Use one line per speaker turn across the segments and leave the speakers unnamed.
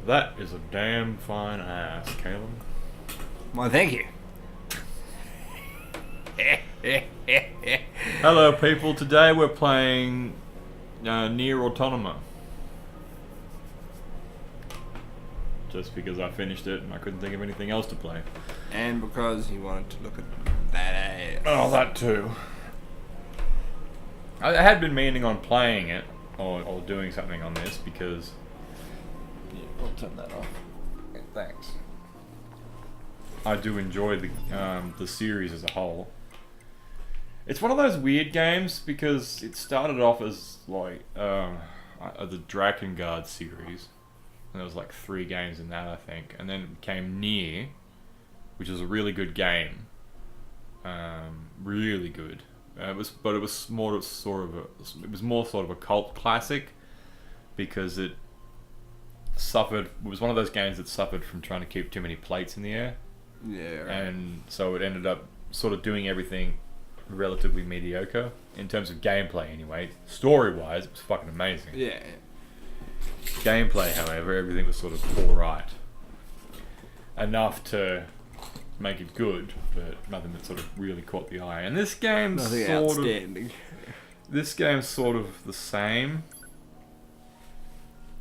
That is a damn fine ass, Caleb.
Well, thank you.
Hello, people. Today we're playing Neir Autonama. Just because I finished it and I couldn't think of anything else to play.
And because you wanted to look at that ass.
Oh, that too. I had been meaning on playing it or doing something on this because... Yeah, I'll turn that off. Okay, thanks. I do enjoy the series as a whole. It's one of those weird games because it started off as like the Drakengard series. And there was like 3 games in that, I think. And then it became Neir, which is a really good game. Really good. It was more sort of a cult classic because it suffered. It was one of those games that suffered from trying to keep too many plates in the air.
Yeah. Right.
And so it ended up sort of doing everything relatively mediocre in terms of gameplay. Anyway, story-wise, it was fucking amazing.
Yeah.
Gameplay, however, everything was sort of alright. Enough to make it good, but nothing that sort of really caught the eye. And this game's
outstanding.
This game's sort of the same.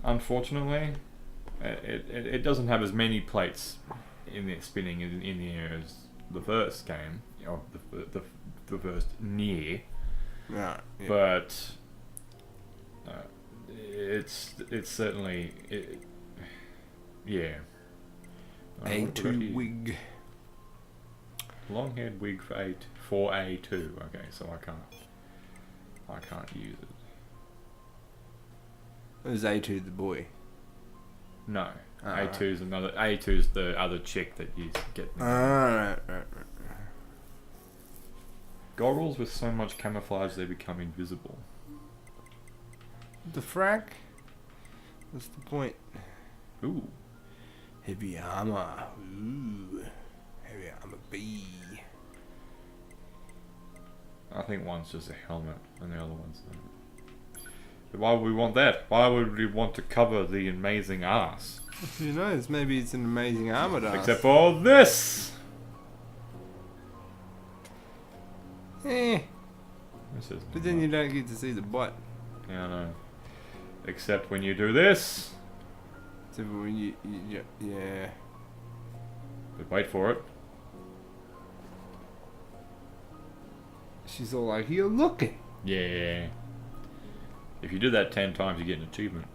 Unfortunately, it doesn't have as many plates in there spinning in the air as the first game, or the first Neir.
Right. Yeah.
But it's certainly yeah.
A2 wig.
Long-haired wig for A2. Okay, so I can't use it.
Is A2 the boy?
No, A2's another. A2's the other chick that you get.
Right.
Goggles with so much camouflage they become invisible.
The frack? What's the point?
Ooh.
Heavy armor. Ooh. Heavy armor B.
I think one's just a helmet and the other one's not. Why would we want that? Why would we want to cover the amazing ass?
Who knows? Maybe it's an amazing armored ass.
Except for this! This is
But then you don't get to see the butt.
Yeah, I know. Except when you do this.
So when you yeah.
But wait for it.
She's all like, you're looking.
Yeah. If you do that 10 times, you get an achievement.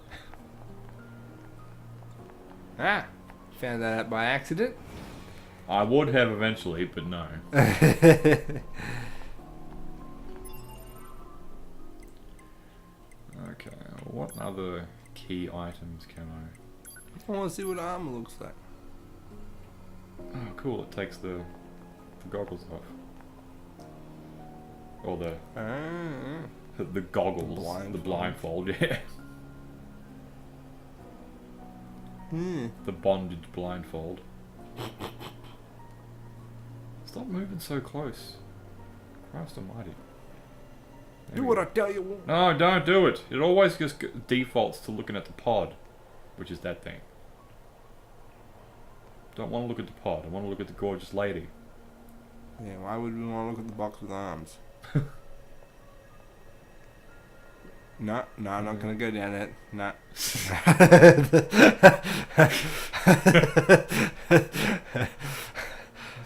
Ah. Found that out by accident.
I would have eventually, but no. Okay, what other key items can I...
I want to see what armor looks like.
Oh, cool, it takes the goggles off. Or the goggles, the blindfold, yeah. The bondage blindfold. Stop moving so close. Christ almighty.
Do what I tell you.
No, don't do it. It always just defaults to looking at the pod, which is that thing. Don't want to look at the pod. I want to look at the gorgeous lady.
Yeah, why would we want to look at the box with arms? No, I'm not gonna go down that. No.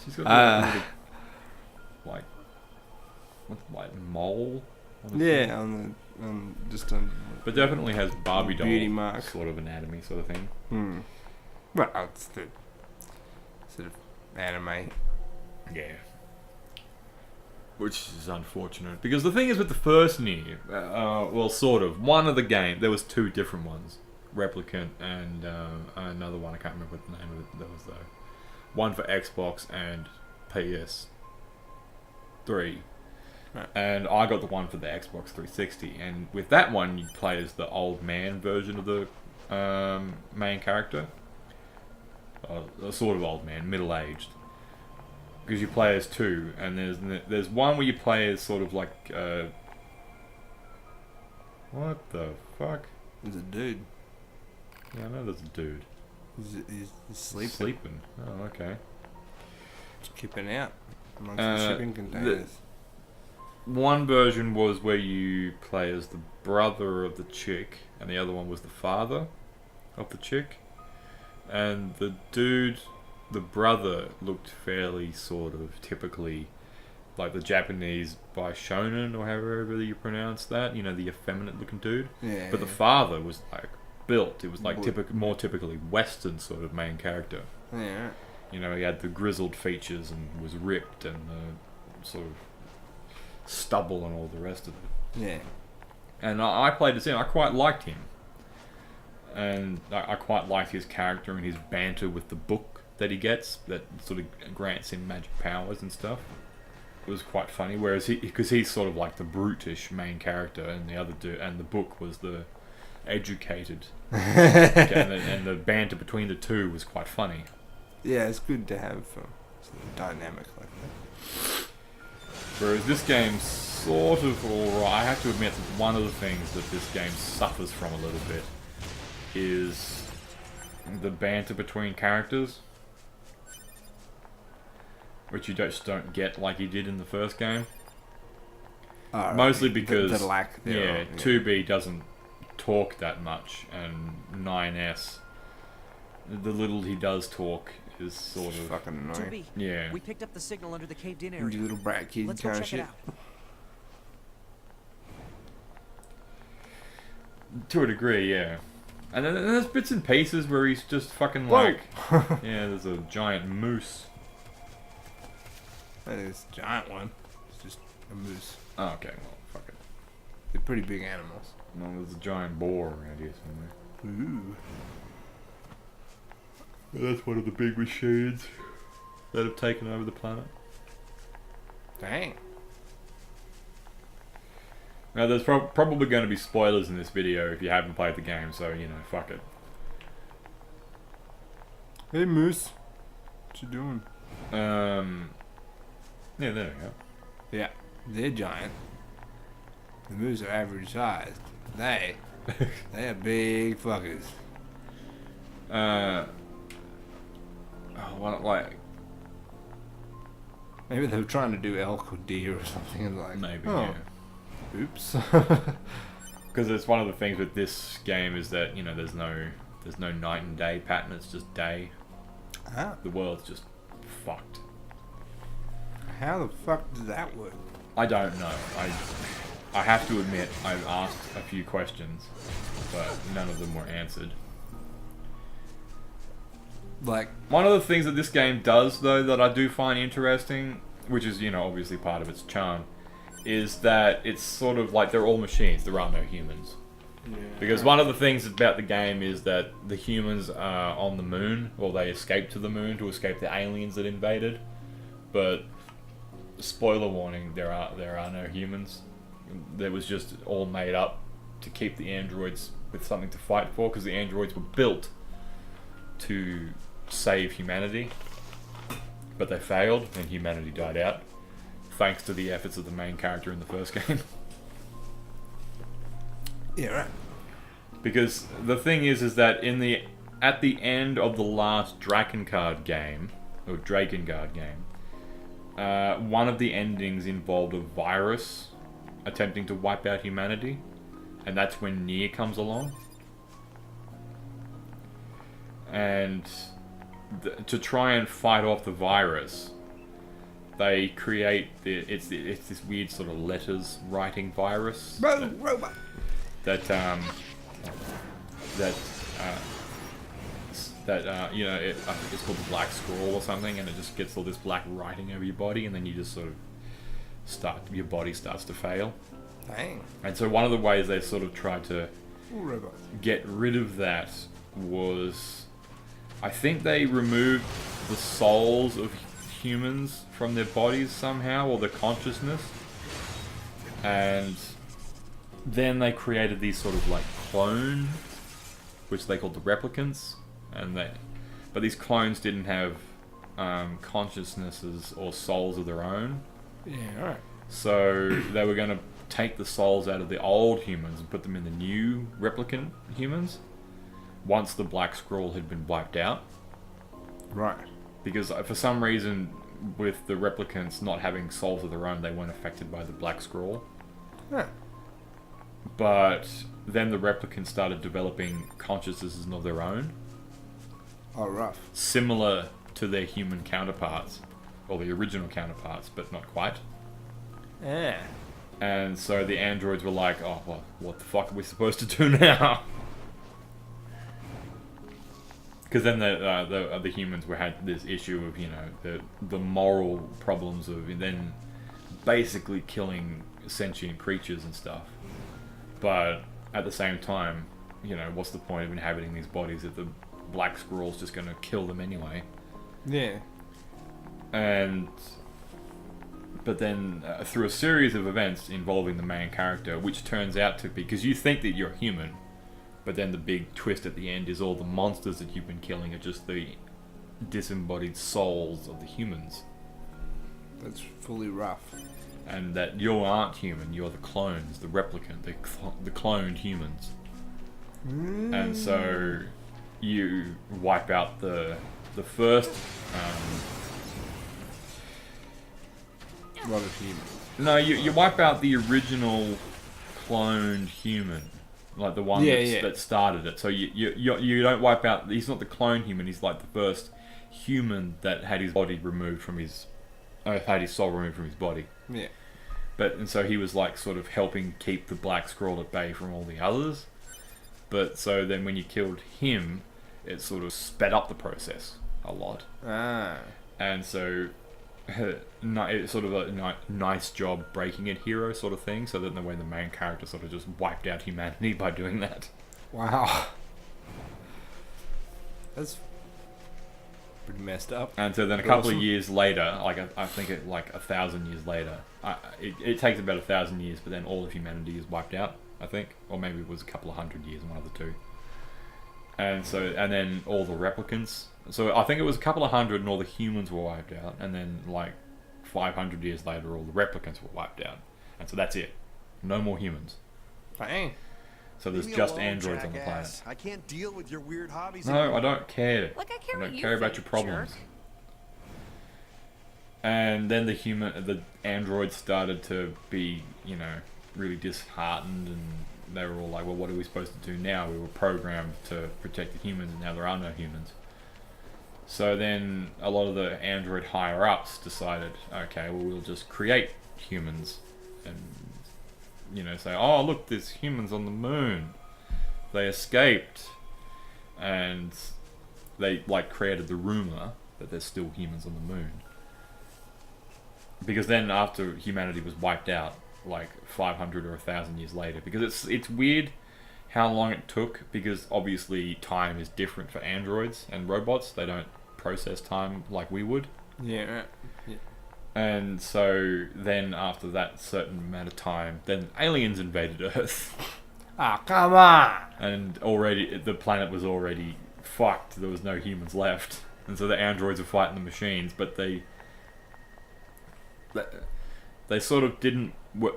She's got like mole.
Yeah, just on.
But definitely has Barbie doll
beauty mark
sort of anatomy sort of thing.
Well, it's the sort of anime.
Yeah. Which is unfortunate because the thing is with the first Neir, well, sort of one of the game. There was 2 different ones, Replicant and another one. I can't remember what the name of it. There was though. One for Xbox and PS3.
Right.
And I got the one for the Xbox 360. And with that one, you play as the old man version of the main character. A sort of old man, middle-aged. Because you play as 2, and there's one where you play as sort of like what the fuck?
There's a dude.
Yeah, I know there's a dude.
He's sleeping.
Sleeping. Oh, okay.
Just keeping out amongst the shipping containers.
One version was where you play as the brother of the chick, and the other one was the father of the chick. And the dude, the brother, looked fairly sort of typically like the Japanese by shonen, or however you pronounce that. You know, the effeminate looking dude.
Yeah.
But the father was like built. It was like more typically Western sort of main character.
Yeah.
You know, he had the grizzled features and was ripped and the sort of stubble and all the rest of it.
Yeah.
And I played as him. I quite liked him. And I quite liked his character and his banter with the book that he gets that sort of grants him magic powers and stuff. It was quite funny. Whereas because he's sort of like the brutish main character, and the other dude, and the book was the educated. and the banter between the two was quite funny.
Yeah, it's good to have sort of dynamic like that.
Whereas this game's sort of alright. I have to admit that one of the things that this game suffers from a little bit is the banter between characters, which you just don't get like you did in the first game. Mostly because
the lack thereof,
2B doesn't talk that much, and 9S, the little he does talk is sort of
fucking annoying.
2B,
yeah.
we picked up the signal under the caved-in
You
area.
little brat kid
Let's go
kind of
check
shit.
it out.
To a degree, yeah. And then there's bits and pieces where he's just fucking
Whoa.
like, yeah, there's a giant moose.
That is a giant one. It's just a moose.
Oh, okay, well, fuck it.
They're pretty big animals.
No, there's a giant boar around here somewhere.
Ooh.
That's one of the big machines that have taken over the planet.
Dang.
Now, there's probably going to be spoilers in this video if you haven't played the game, so, you know, fuck it.
Hey, moose. What you doing?
Yeah, there we go.
Yeah, they're giant. The moose are average sized. They are big fuckers.
What, like,
Maybe they were trying to do elk or deer or something. And like,
maybe,
oh,
yeah.
oops.
Because it's one of the things with this game is that, you know, there's no night and day pattern, it's just day.
Ah,
The world's just fucked.
how the fuck does that work?
I don't know. I have to admit, I've asked a few questions, but none of them were answered.
Like,
One of the things that this game does, though, that I do find interesting, which is, you know, obviously part of its charm, is that it's sort of like they're all machines, there are no humans.
yeah.
Because one of the things about the game is that the humans are on the moon, or they escaped to the moon to escape the aliens that invaded. But, spoiler warning, there are no humans. That was just all made up to keep the androids with something to fight for, because the androids were built to save humanity. But they failed, and humanity died out, thanks to the efforts of the main character in the first game.
Yeah, right.
Because the thing is that at the end of the last Drakengard game, or Drakengard game, one of the endings involved a virus attempting to wipe out humanity, and that's when Neir comes along. And to try and fight off the virus, they create it's this weird sort of letters writing virus.
Robot.
You know, I think it's called the Black Scroll or something, and it just gets all this black writing over your body, and then you just sort of your body starts to fail.
Dang.
And so one of the ways they sort of tried to
Ooh, robots.
get rid of that was, I think they removed the souls of humans from their bodies somehow, or their consciousness, and then they created these sort of like clones, which they called the replicants, but these clones didn't have consciousnesses or souls of their own.
Yeah, alright.
So they were going to take the souls out of the old humans and put them in the new replicant humans. once the Black Scroll had been wiped out.
Right.
Because for some reason, with the replicants not having souls of their own, they weren't affected by the Black Scroll.
Huh.
But then the replicants started developing consciousnesses of their own.
Oh, rough.
Similar to their human counterparts. Or the original counterparts, but not quite.
Yeah.
And so the androids were like, oh, well, what the fuck are we supposed to do now? Because then the humans had this issue of, you know, the moral problems of then basically killing sentient creatures and stuff. But at the same time, you know, what's the point of inhabiting these bodies if the Black Scroll's just going to kill them anyway?
Yeah.
But then through a series of events involving the main character, which turns out to be, because you think that you're human, but then the big twist at the end is all the monsters that you've been killing are just the disembodied souls of the humans.
That's fully rough.
And that you aren't human, you're the clones, the replicant, the cloned humans. And so you wipe out the first...
lot of humans.
No, you wipe out the original cloned human, like the one that started it. So you don't wipe out. He's not the clone human. He's like the first human that had his body removed from his, had his soul removed from his body.
Yeah.
And so he was like sort of helping keep the Black Scroll at bay from all the others. But so then when you killed him, it sort of sped up the process a lot.
Ah.
And so it's sort of a nice job breaking it hero sort of thing, so that in the way the main character sort of just wiped out humanity by doing that.
Wow. That's pretty messed up.
And so then a couple of years later, like I think it like 1,000 years later, it takes about 1,000 years, but then all of humanity is wiped out, I think, or maybe it was a couple of hundred years, one of the two. And then all the replicants. So I think it was a couple of hundred and all the humans were wiped out. And then like 500 years later, all the replicants were wiped out. And so that's it. No more humans.
Dang.
So there's just androids on the planet.
I can't deal with your weird hobbies.
No, I don't care.
Like, I care
I
what
don't
you
care about
think,
your problems.
jerk.
And then the androids started to be, you know, really disheartened, and they were all like, well, what are we supposed to do now? We were programmed to protect the humans, and now there are no humans. So then a lot of the android higher-ups decided, okay, well, we'll just create humans and, you know, say, oh, look, there's humans on the moon. They escaped. And they, like, created the rumor that there's still humans on the moon. Because then after humanity was wiped out, like 500 or 1,000 years later, because it's weird how long it took, because obviously time is different for androids and robots. They don't process time like we would.
Yeah. Yeah.
And so then after that certain amount of time, then aliens invaded Earth.
Ah, come on!
And already the planet was already fucked. There was no humans left. And so the androids were fighting the machines, but they sort of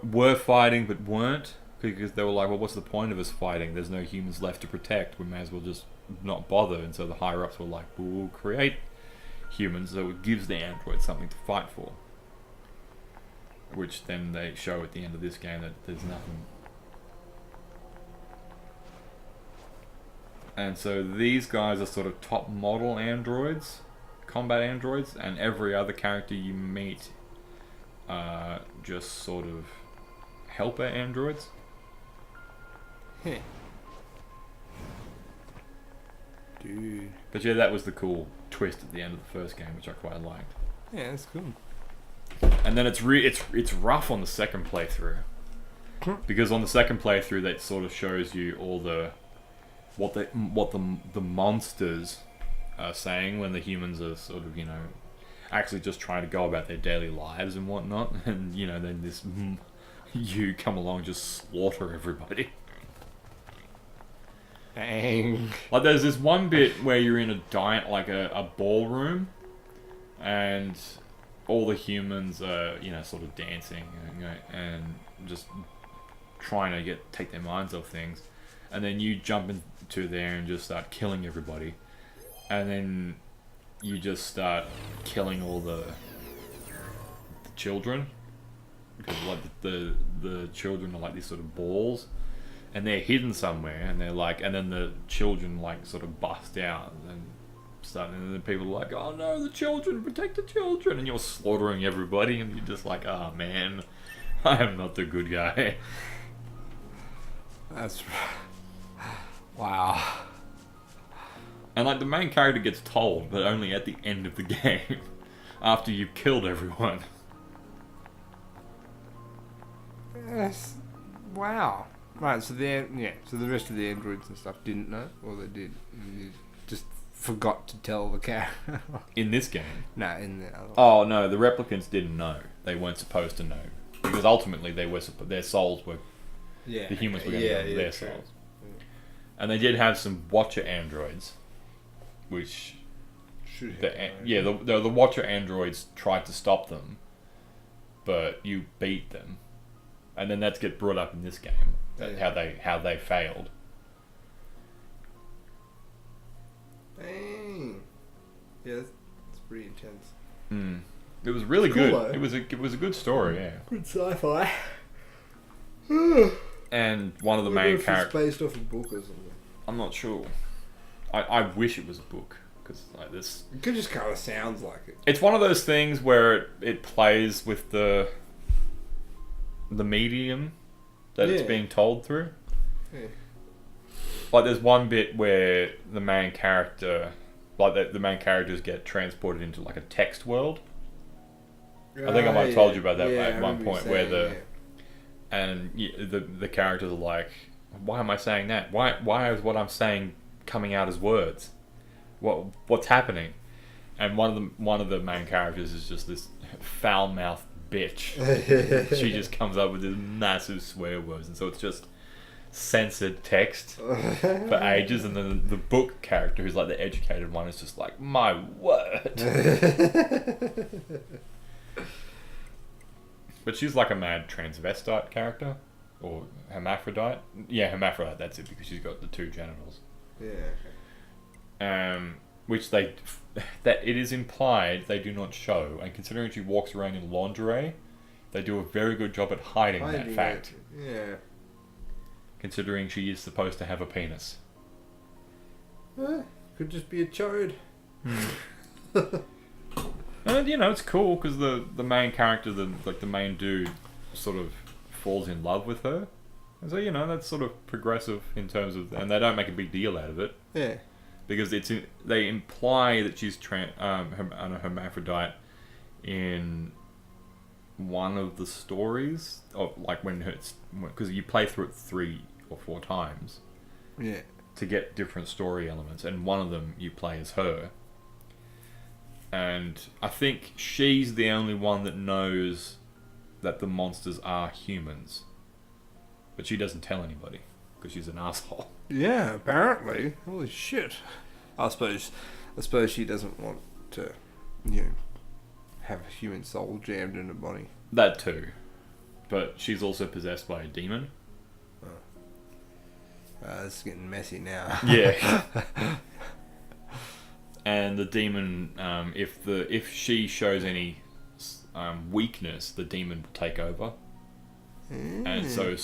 were fighting but weren't, because they were like, well, what's the point of us fighting? There's no humans left to protect. We may as well just not bother. And so the higher ups were like, well, we'll create humans, so it gives the androids something to fight for. Which then they show at the end of this game that there's nothing. And so these guys are sort of top model androids, combat androids, and every other character you meet just sort of helper androids.
Hey. Dude.
But yeah, that was the cool twist at the end of the first game, which I quite liked.
Yeah, that's cool.
And then it's rough on the second playthrough, because on the second playthrough that sort of shows you all what the monsters are saying when the humans are sort of, you know, actually just trying to go about their daily lives and whatnot, and you know, then this you come along, just slaughter everybody.
Dang.
Like there's this one bit where you're in a ballroom, and all the humans are, you know, sort of dancing, you know, and just trying to take their minds off things. and then you jump into there and just start killing everybody, and then you just start killing all the children, because like the children are like these sort of balls, and they're hidden somewhere, and they're like, and then the children like sort of bust out and start, and then people are like, oh no, the children, protect the children, and you're slaughtering everybody, and you're just like, oh man, I am not the good guy.
That's wow.
And like the main character gets told, but only at the end of the game, after you've killed everyone.
Yes. Wow. Right. So So the rest of the androids and stuff didn't know, or they did. You just forgot to tell the character.
In this game.
No, in the other.
Oh no, the replicants didn't know. They weren't supposed to know, because ultimately they were their souls were.
Yeah.
The humans were going to go their
true.
souls. And they did have some Watcher androids, which the Watcher androids tried to stop them, but you beat them, and then that's get brought up in this game how they failed.
Dang. Yeah, it's pretty intense.
It was really
It's cool,
good.
though.
It was a good story, yeah.
Good sci-fi.
And one of the main characters.
Based off a book or something.
I'm not sure. I wish it was a book, because like this.
It could just kind of sounds like it.
It's one of those things where it plays with the medium that it's being told through.
Yeah.
Like there's one bit where the main character, like the main characters get transported into like a text world. I think I might have told you about that at one point where the characters are like, why am I saying that? Why is what I'm saying coming out as words? What's happening? And one of the main characters is just this foul-mouthed bitch. She just comes up with these massive swear words, and so it's just censored text for ages. And then the book character, who's like the educated one, is just like, my word. But she's like a mad transvestite character, or hermaphrodite. Yeah, hermaphrodite. That's it, because she's got the two genitals.
Yeah.
Which that it is implied they do not show, and considering she walks around in lingerie, they do a very good job at hiding that fact.
Yeah.
Considering she is supposed to have a penis.
Could just be a chode.
And it's cool because the main character, the main dude, sort of falls in love with her, and so that's sort of progressive in terms of, and they don't make a big deal out of it.
Yeah.
Because they imply that she's a hermaphrodite in one of the stories of like because you play through it 3 or 4 times.
Yeah.
To get different story elements, and one of them you play as her. And I think she's the only one that knows that the monsters are humans, but she doesn't tell anybody because she's an asshole.
Yeah, apparently. Holy shit. I suppose she doesn't want to, have a human soul jammed in her body.
That too. But she's also possessed by a demon.
This is getting messy now.
Yeah. And the demon, if she shows any weakness, the demon will take over. And so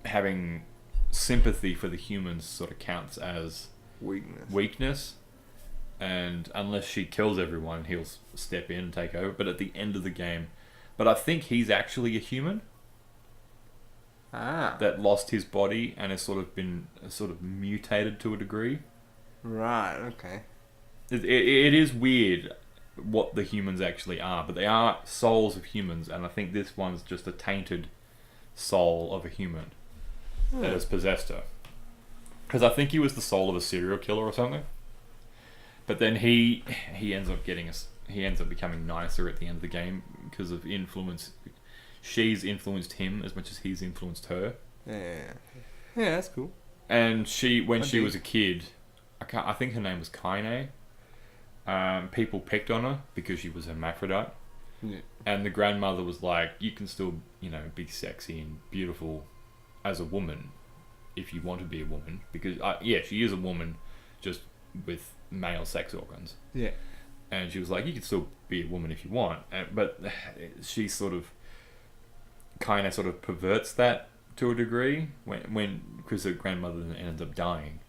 having sympathy for the humans sort of counts as weakness, and unless she kills everyone, he'll step in and take over. But at the end of the game, I think he's actually a human that lost his body and has sort of mutated to a degree.
Right. Okay.
It is weird what the humans actually are, but they are souls of humans, and I think this one's just a tainted soul of a human that has possessed her. Because I think he was the soul of a serial killer or something. But then he ends up becoming nicer at the end of the game because of influence. She's influenced him as much as he's influenced her.
Yeah, that's cool.
And when she was a kid, I think her name was Kaine. People picked on her because she was hermaphrodite.
Yeah.
And the grandmother was like, you can still, be sexy and beautiful as a woman, if you want to be a woman, because yeah, she is a woman, just with male sex organs.
Yeah.
And she was like, you can still be a woman if you want, but she sort of perverts that to a degree when because her grandmother ends up dying.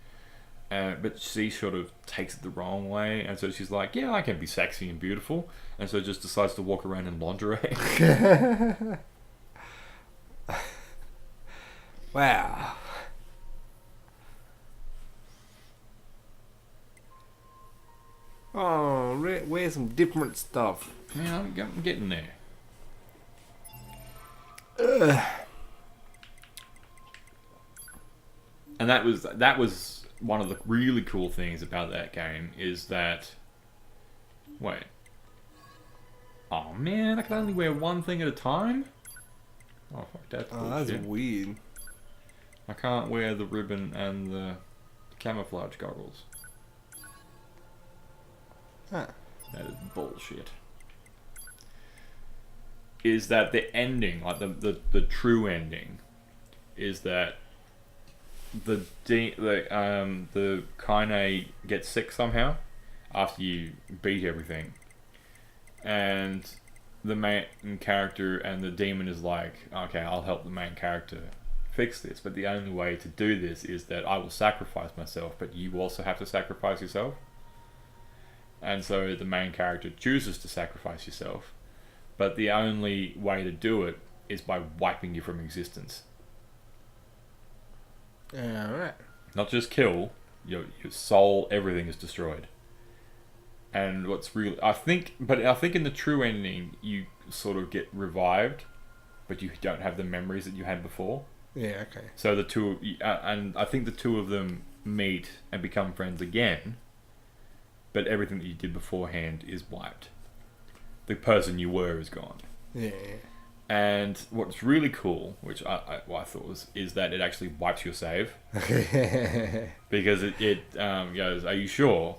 But she sort of takes it the wrong way, and so she's like, yeah, I can be sexy and beautiful, and so just decides to walk around in lingerie.
Wow. Oh, wear some different stuff.
Yeah, I'm getting there. And that was one of the really cool things about that game is that... Wait. Oh man, I can only wear one thing at a time? Oh fuck, that's bullshit.
That's weird.
I can't wear the ribbon and the camouflage goggles.
Huh.
That is bullshit. Is that the ending, like the true ending, is that the Kaine gets sick somehow after you beat everything, and the main character and the demon is like, okay, I'll help the main character fix this, but the only way to do this is that I will sacrifice myself, but you also have to sacrifice yourself. And so the main character chooses to sacrifice yourself, but the only way to do it is by wiping you from existence.
Alright.
Not just kill, your soul, everything is destroyed. And what's really, I think in the true ending, you sort of get revived, but you don't have the memories that you had before.
Yeah, okay.
So the two, and I think the two of them meet and become friends again, but everything that you did beforehand is wiped. The person you were is gone.
Yeah.
And what's really cool, which I thought is that it actually wipes your save. Because it goes, are you sure?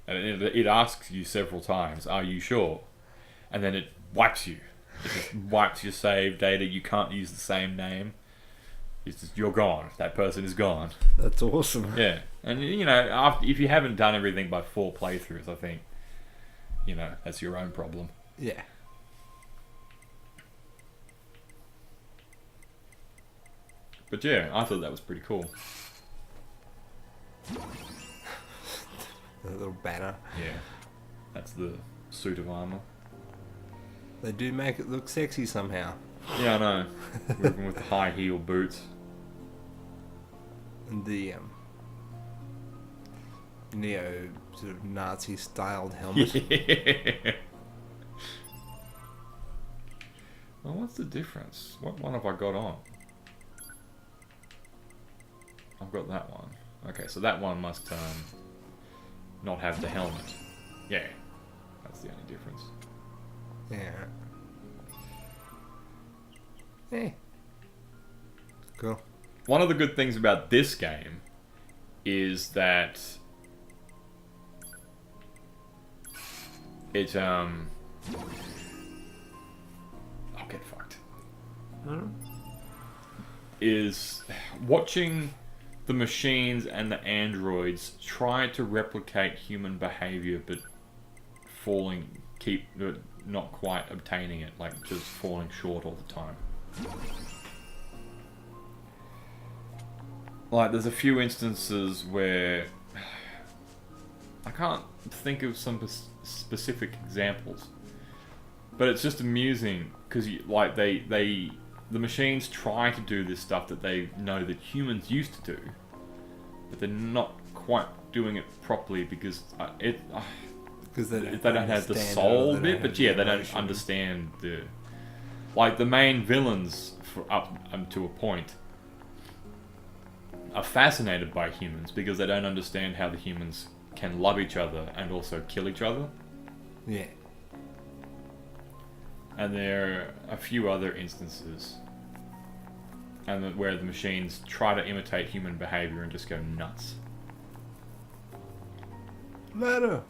And it asks you several times, are you sure? And then it wipes you. It just wipes your save data. You can't use the same name. It's just, you're gone. That person is gone.
That's awesome.
Yeah. And, if you haven't done everything by 4 playthroughs, I think, that's your own problem.
Yeah.
But yeah, I thought that was pretty cool.
A little banner.
Yeah. That's the suit of armor.
They do make it look sexy somehow.
Yeah, I know. With the high heel boots.
And the neo sort of Nazi styled helmet.
Yeah. Well, what's the difference? What one have I got on? I've got that one. Okay, so that one must not have the helmet. Yeah, that's the only difference.
Yeah. Hey. Cool.
One of the good things about this game is that it I'll get fucked. Is watching the machines and the androids try to replicate human behavior, but not quite obtaining it, like just falling short all the time. Like, there's a few instances where I can't think of some specific examples, but it's just amusing because the machines try to do this stuff that they know that humans used to do, but they're not quite doing it properly because they don't have the soul bit. But yeah, they don't understand the main villains up to a point are fascinated by humans because they don't understand how the humans can love each other and also kill each other.
Yeah.
And there are a few other instances where the machines try to imitate human behavior and just go nuts.
Matter.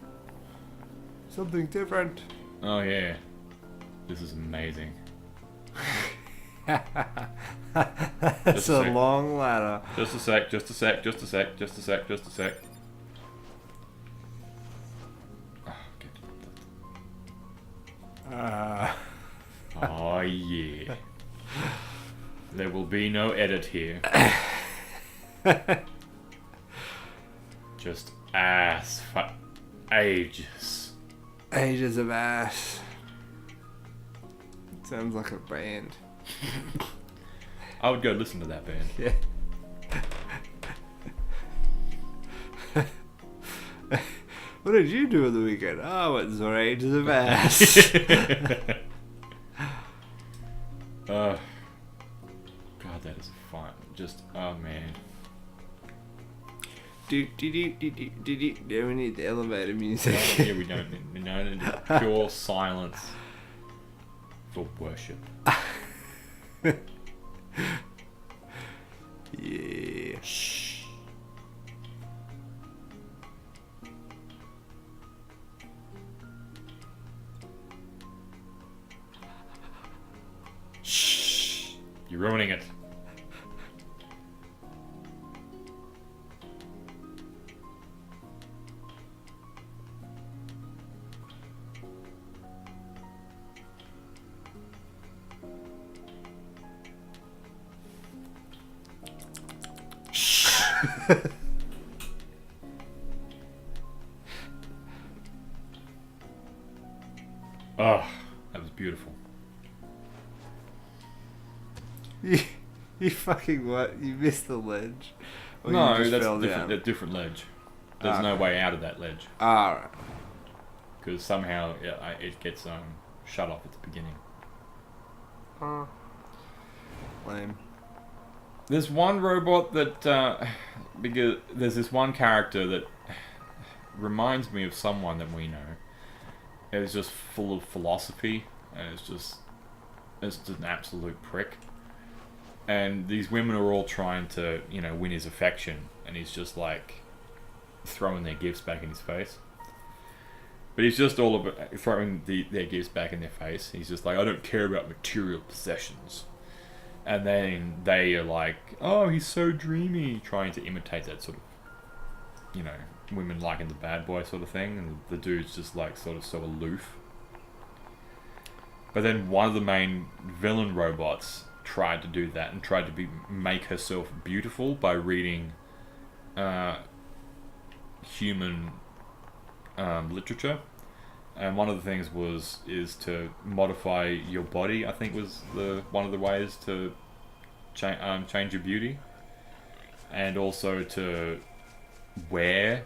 Something different.
Oh yeah. This is amazing.
That's
Just a
a
sec.
long ladder.
Just a sec, just a sec, just a sec, just a sec, just a sec. Oh, oh yeah. There will be no edit here. Just ass for ages.
Ages of ass. Sounds like a band.
I would go listen to that band.
Yeah. What did you do on the weekend? Oh, I went and saw Ages of Ass.
God, that is fun. Just, oh man.
Do we need the elevator music?
Yeah, we don't need pure silence for worship.
Yeah.
Shh. Shh. You're ruining it. Oh, that was beautiful.
You fucking what? You missed the ledge? Or you
No,
just
that's
fell
different,
down?
a different ledge. There's no
Okay.
way out of that ledge.
Alright.
Because somehow it gets shut off at the beginning.
Lame.
There's one robot that, because there's this one character that reminds me of someone that we know. It's just full of philosophy, and it's just an absolute prick. And these women are all trying to, win his affection, and he's just like throwing their gifts back in his face. But he's just all about throwing their gifts back in their face. He's just like, I don't care about material possessions. And then they are like, oh, he's so dreamy, trying to imitate that sort of, women liking the bad boy sort of thing. And the dude's just like sort of so aloof. But then one of the main villain robots tried to do that and tried to make herself beautiful by reading human literature. And one of the things is to modify your body. I think was one of the ways to change your beauty, and also to wear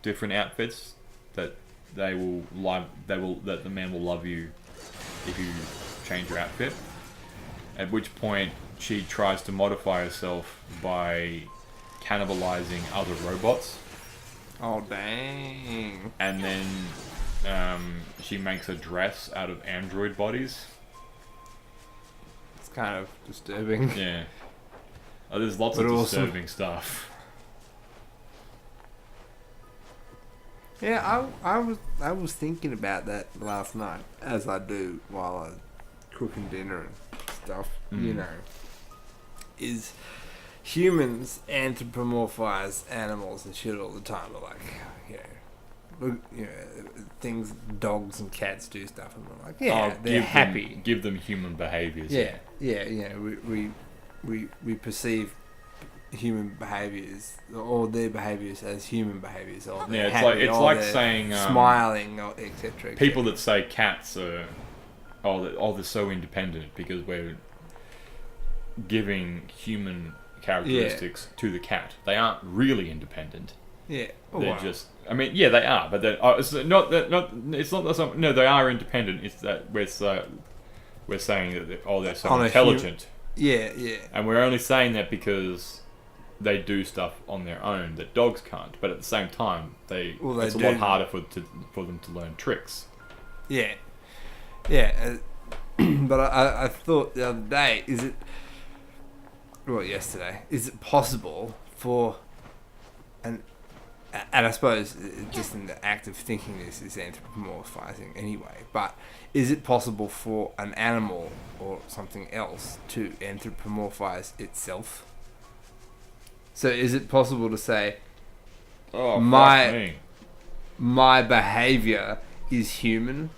different outfits that that the man will love you if you change your outfit. At which point she tries to modify herself by cannibalizing other robots.
Oh, dang.
And then she makes a dress out of android bodies.
It's kind of disturbing.
Yeah. Oh, there's lots of disturbing stuff.
Yeah, I was thinking about that last night, as I do while I'm cooking dinner and stuff. Is humans anthropomorphize animals and shit all the time. They're like, look, things dogs and cats do stuff, and we're like, they're happy.
Give them human behaviors.
Yeah. We perceive human behaviors or their behaviors as human behaviors, or they're happy,
it's
or
like
they're
saying
smiling, or etc.
people that say cats are they're so independent because we're giving human characteristics to the cat. They aren't really independent.
Yeah,
They're just. I mean, yeah, they are, but it's not that. It's not that. No, they are independent. It's that we're saying that they're so intelligent.
Yeah.
And we're only saying that because they do stuff on their own that dogs can't. But at the same time, it's a lot harder for them to learn tricks.
Yeah. But I thought the other day, yesterday, is it possible for and I suppose just in the act of thinking this is anthropomorphizing anyway, but is it possible for an animal or something else to anthropomorphize itself? So is it possible to say,
Oh,
my
fuck me.
my behavior is human?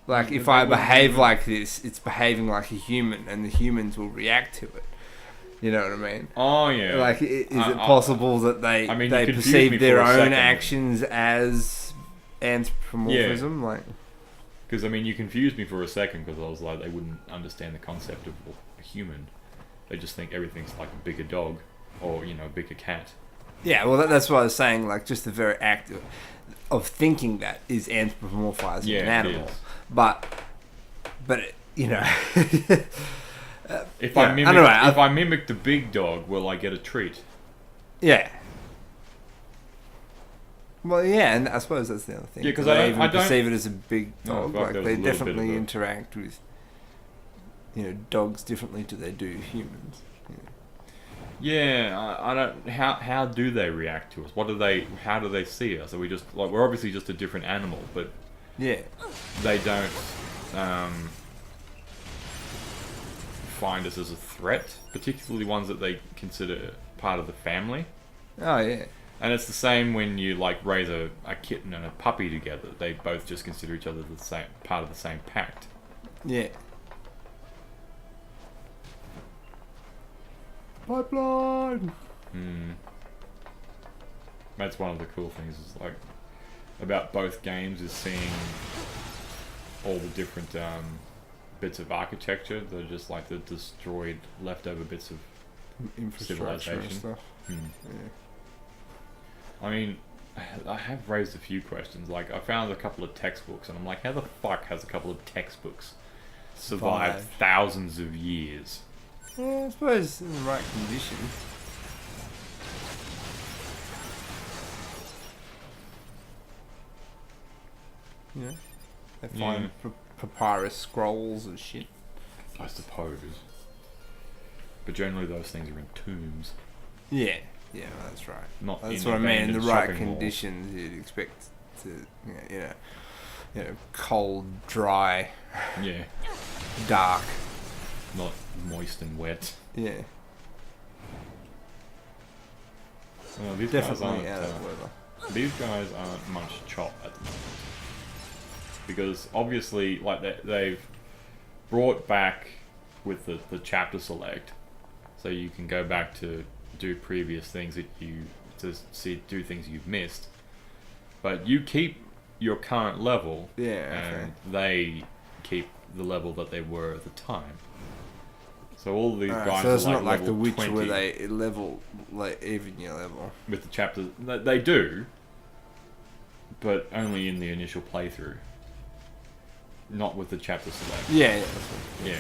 Like, if
That
I
wouldn't
behave
even-
like this, it's behaving like a human, and the humans will react to it. You know what I mean?
Oh yeah.
Like, is it
I-
possible that they
I mean, you
they
confused
perceive
me
their
for a
own
second.
actions as anthropomorphism? Like,
Because I mean, you confused me for a second because I was like, they wouldn't understand the concept of a human. They just think everything's like a bigger dog, or a bigger cat.
yeah, well, that's what I was saying. Like, just the very act of thinking that is anthropomorphizing
Yeah,
an
it
animal.
is.
But
If
Yeah,
I mimic,
I don't know,
if I mimic the big dog, will I get a treat?
yeah. Well, yeah, and I suppose that's the other thing.
Yeah, 'cause
Do
I
they
don't-
even
I don't-
perceive it as a big
No,
dog.
fuck,
Like,
there was
they
a little bit
definitely
of a-
interact with, dogs differently to they do humans.
Yeah, I don't. How do they react to us? How do they see us? Are we just like we're obviously just a different animal, but
Yeah.
they don't find us as a threat, particularly ones that they consider part of the family.
Oh, yeah.
And it's the same when you like raise a kitten and a puppy together. They both just consider each other the same part of the same pact.
Yeah. Pipeline!
That's one of the cool things is like about both games is seeing all the different bits of architecture that are just like the destroyed leftover bits of
Infrastructure and
civilization.
stuff.
Hmm.
Yeah.
I mean, I have raised a few questions. Like, I found a couple of textbooks, and I'm like, how the fuck has a couple of textbooks survived
Survived.
thousands of years?
Yeah, I suppose in the right conditions. Yeah. They find papyrus scrolls and shit.
I suppose. But generally, those things are in tombs.
Yeah. Yeah, that's right.
Not
That's
in
what I mean. In the
abandoned
right
shopping malls.
conditions, you'd expect to, cold, dry,
Yeah,
dark.
not moist and wet.
Yeah,
Well, these
definitely
guys
out
aren't.
of weather.
These guys aren't much chop at the moment because obviously, like they've brought back with the chapter select, so you can go back to do previous things that do things you've missed, but you keep your current level, and they keep the level that they were at the time. So all these guys
so it's
are
not like
level
The Witcher
20
where they level, like, even your level.
with the chapters. They do, but only in the initial playthrough, not with the chapter select.
Yeah, that's what,
Yeah.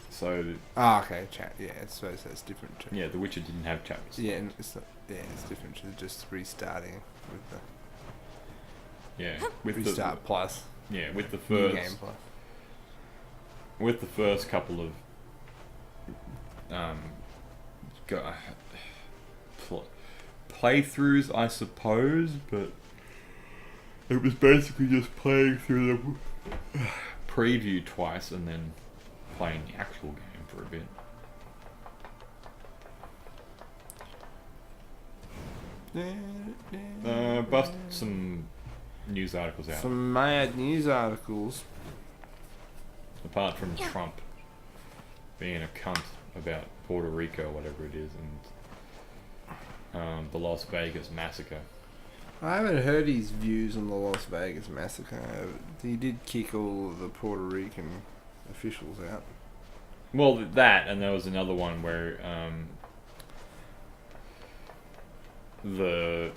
So
okay, chat. Yeah, I suppose that's different too.
yeah, The Witcher didn't have chapters.
Yeah, and it's not, it's different to just restarting with the
Yeah, with
restart plus
with the
new
first
game plus.
with the first couple of playthroughs, I suppose, but it was basically just playing through the preview twice and then playing the actual game for a bit. Bust some news articles out.
Some mad news articles.
Apart from Trump being a cunt about Puerto Rico, whatever it is, and the Las Vegas massacre.
I haven't heard his views on the Las Vegas massacre. He did kick all of the Puerto Rican officials out.
Well, that, and there was another one where the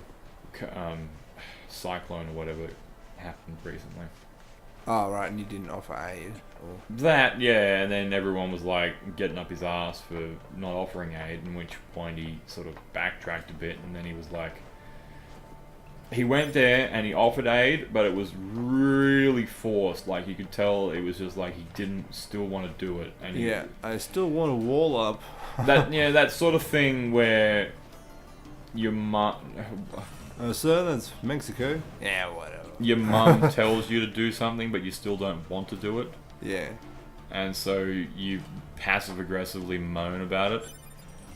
cyclone or whatever happened recently.
Oh, right, and he didn't offer aid. Or...
That, yeah, and then everyone was like getting up his ass for not offering aid, in which point he sort of backtracked a bit, and then he was like, he went there and he offered aid, but it was really forced. Like, you could tell it was just like he didn't still want to do it. And
I still want a wall up.
that sort of thing where your mum,
Sir, that's Mexico. Yeah, whatever.
your mum tells you to do something, but you still don't want to do it,
Yeah.
and so you passive aggressively moan about it.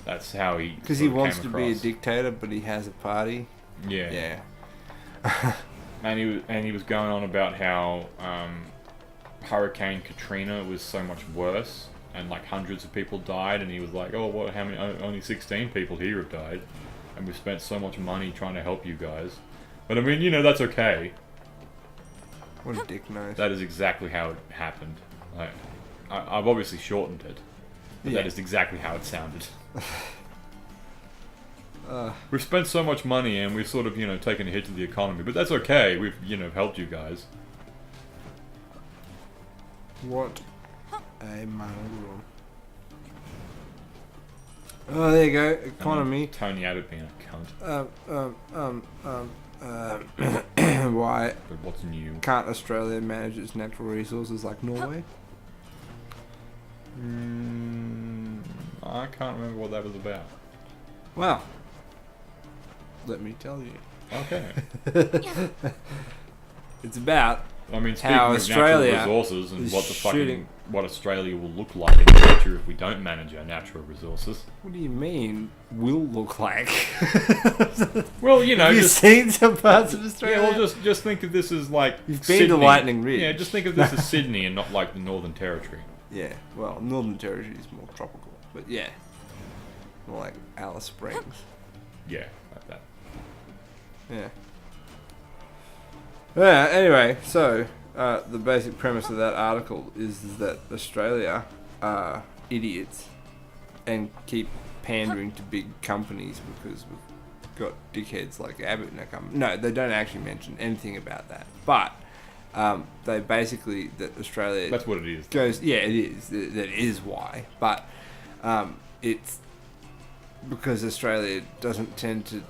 That's how he.
Because he wants to be a dictator, but he has a party.
Yeah.
Yeah.
And he was going on about how Hurricane Katrina was so much worse, and like hundreds of people died, and he was like, "Oh, what? How many? Only 16 people here have died, and we've spent so much money trying to help you guys." But I mean, that's okay.
What a dick nose.
That is exactly how it happened. Like, I've obviously shortened it, but that is exactly how it sounded. We've spent so much money, and we've sort of, taken a hit to the economy, but that's okay. We've, helped you guys.
What a moron. Oh, there you go. Economy.
Tony Abbott being a cunt.
Why
But what's new?
can't Australia manage its natural resources like Norway?
I can't remember what that was about.
Well, let me tell you.
Okay.
It's about
I mean, speaking
how
of
Australia
natural resources and
is
what the
shooting-
what Australia will look like in the future if we don't manage our natural resources.
what do you mean will look like?
Well,
Have you
just
seen some parts of Australia?
yeah. Well, just think of this as like
You've been
Sydney.
to Lightning Ridge.
Yeah, just think of this as Sydney and not like the Northern Territory.
Yeah, well, Northern Territory is more tropical, but yeah, more like Alice Springs.
Yeah, like that.
Yeah. Yeah. Anyway, so the basic premise of that article is that Australia are idiots and keep pandering to big companies because we've got dickheads like Abbott in our company. No, they don't actually mention anything about that, but they basically that Australia
That's what it is.
goes. Yeah, it is. That is why, but it's because Australia doesn't tend to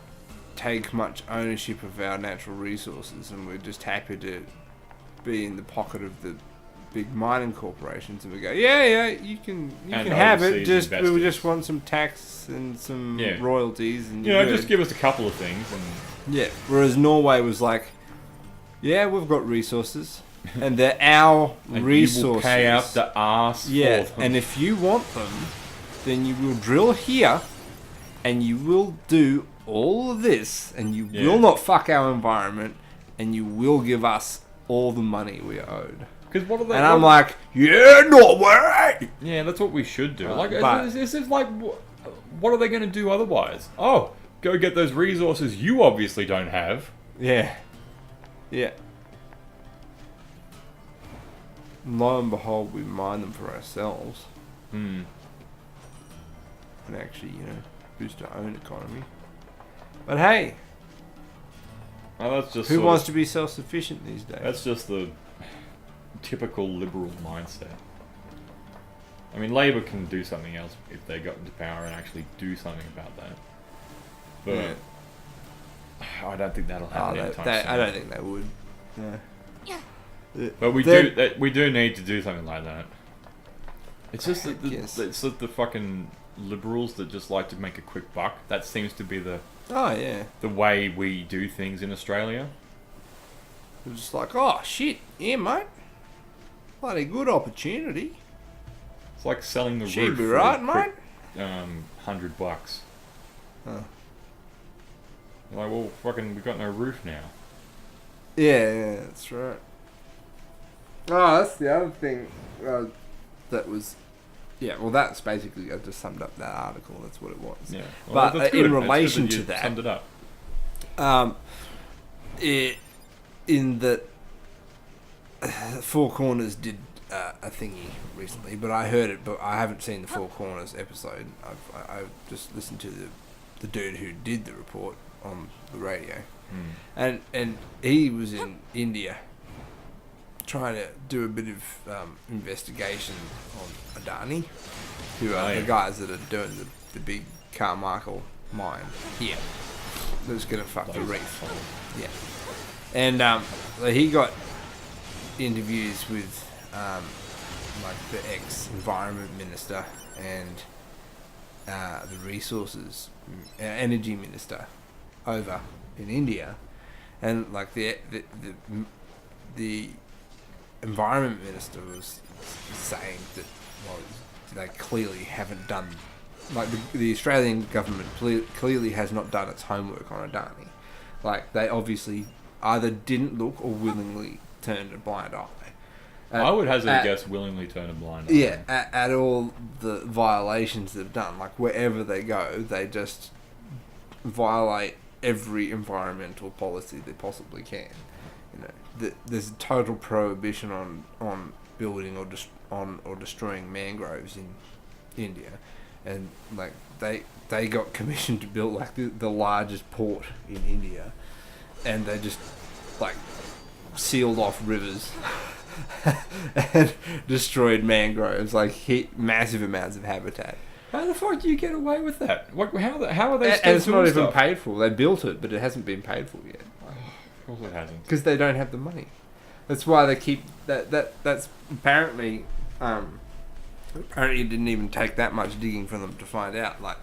take much ownership of our natural resources, and we're just happy to be in the pocket of the big mining corporations, and we go, yeah, you can have it.
overseas
We
investors.
just want some tax and some
Yeah.
royalties, and
Just give us a couple of things, and
yeah. Whereas Norway was like, yeah, we've got resources, and they're our
and
resources.
you will pay out the arse
Yeah,
for them.
and if you want them, then you will drill here, and you will do all of this, and you
Yeah.
will not fuck our environment, and you will give us all the money we are owed.
Because what are they?
And I'm like, yeah, Norway!
yeah, that's what we should do. Like,
but-
this is like, what are they going to do otherwise? Oh, go get those resources you obviously don't have.
Yeah. Yeah. And lo and behold, we mine them for ourselves,
Hmm.
and actually, boost our own economy. But hey,
Well, that's just
who
sort
wants
of-
to be self-sufficient these days?
That's just the typical liberal mindset. I mean, Labour can do something else if they got into power and actually do something about that. But
Yeah.
I don't think that'll happen anytime soon.
I don't think they would. Yeah.
But we do need to do something like that. It's just that
Yes.
it's that the fucking liberals that just like to make a quick buck. That seems to be the
Oh yeah.
way we do things in Australia.
They're just like, oh shit, yeah, mate. Bloody good opportunity.
It's like selling the
She'd
roof
be
for
right,
a quick, $100.
Huh.
Like, well, fucking, we've got no roof now.
Yeah, that's right. Oh, that's the other thing that was... Yeah, well, that's basically... I just summed up that article. That's what it was.
Yeah.
But
that's
in
good. It's good
relation
you
to that...
summed it up.
In that... Four Corners did a thingy recently, but I heard it, but I haven't seen the Four Corners episode. I've just listened to the dude who did the report on the radio. And he was in India trying to do a bit of investigation on Adani, who are the guys that are doing the big Carmichael mine here. That's going to fuck the reef. Yeah. And he got interviews with like the ex-environment minister and the resources, energy minister over in India, and like the environment minister was saying that, well, they clearly haven't done, like the Australian government clearly has not done its homework on Adani. Like, they obviously either didn't look or willingly turned a blind eye.
I would hazard a guess willingly turn a blind eye.
Yeah, at all the violations they've done. Like, wherever they go, they just violate every environmental policy they possibly can. You know, there's a total prohibition on building or destroying mangroves in India, and like they got commissioned to build like the largest port in India, and they just like sealed off rivers and destroyed mangroves, like hit massive amounts of habitat.
How the fuck do you get away with that? How are they still
And it's not
doing
even
stuff?
paid for. They built it, but it hasn't been paid for yet.
Of course it hasn't.
Because they don't have the money. That's why they keep that's apparently apparently it didn't even take that much digging for them to find out. Like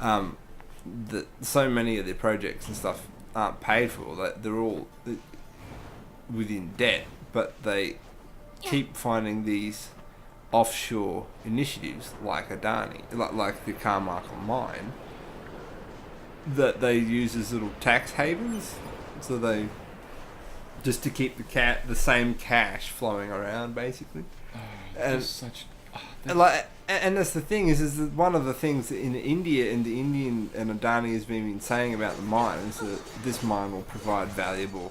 that so many of their projects and stuff aren't paid for. That they're all within debt, but they keep finding these offshore initiatives like Adani, like the Carmichael mine, that they use as little tax havens, so they just to keep the same cash flowing around, basically. And that's the thing is that one of the things in India and the Indian and Adani has been saying about the mine is that this mine will provide valuable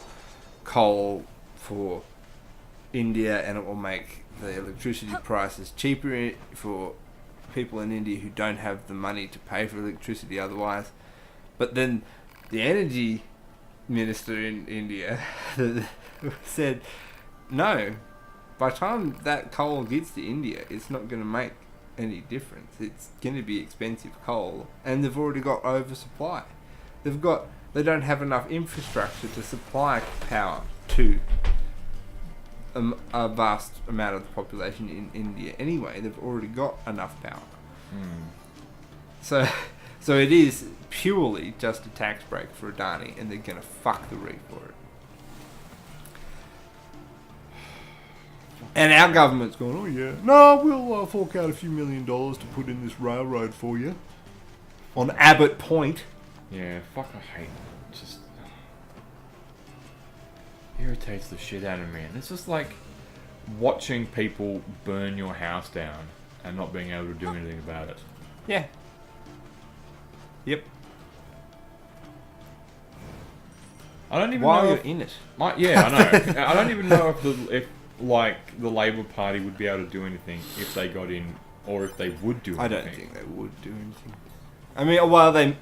coal for India, and it will make the electricity prices cheaper for people in India who don't have the money to pay for electricity otherwise. But then the energy minister in India said, no, by the time that coal gets to India, it's not going to make any difference. It's going to be expensive coal, and they've already got oversupply. They don't have enough infrastructure to supply power to a vast amount of the population in India anyway. They've already got enough power. So it is purely just a tax break for Adani, and they're going to fuck the reef for it. And our government's going, oh yeah, no, we'll fork out a few $1 million to put in this railroad for you on Abbott Point.
Yeah, fuck, I hate it. Just irritates the shit out of me. And it's just like watching people burn your house down and not being able to do anything about it.
Yeah. Yep.
I don't even
While
know
you're
if,
in it.
yeah, I know. I don't even know if the Labour Party would be able to do anything if they got in, or if they would do anything.
I don't think they would do anything. I mean, well,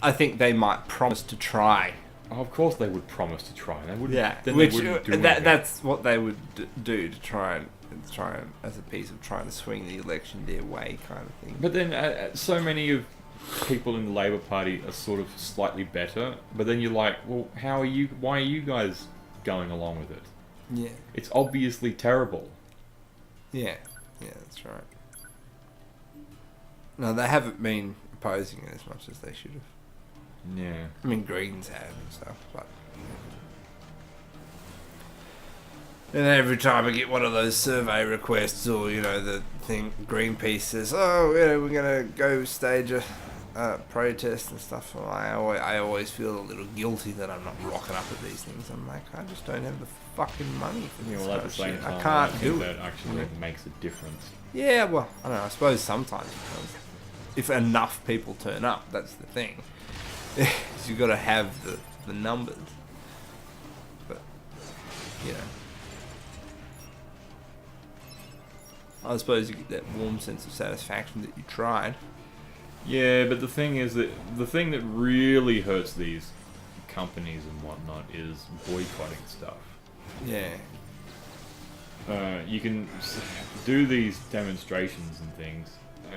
I think they might promise to try.
Oh, of course they would promise to try. They wouldn't.
Yeah,
Then
which
they wouldn't do anything.
that's what they would do to try and as a piece of trying to swing the election their way, kind of thing.
But then so many of people in the Labour Party are sort of slightly better. But then you're like, well, why are you guys going along with it?
Yeah.
It's obviously terrible.
Yeah, that's right. No, they haven't been opposing it as much as they should have.
Yeah.
I mean, Greens have and stuff, but... And every time I get one of those survey requests, or, the thing, Greenpeace says, oh, we're going to go stage a protest and stuff. Well, I always feel a little guilty that I'm not rocking up at these things. I'm like, I just don't have the fucking money for this.
Well, at the same time,
I can't do
that
it.
actually makes a difference.
Yeah, well, I don't know. I suppose sometimes it does. If enough people turn up, that's the thing. You've got to have the numbers. But, I suppose you get that warm sense of satisfaction that you tried.
Yeah, but the thing is that the thing that really hurts these companies and whatnot is boycotting stuff.
Yeah.
You can do these demonstrations and things,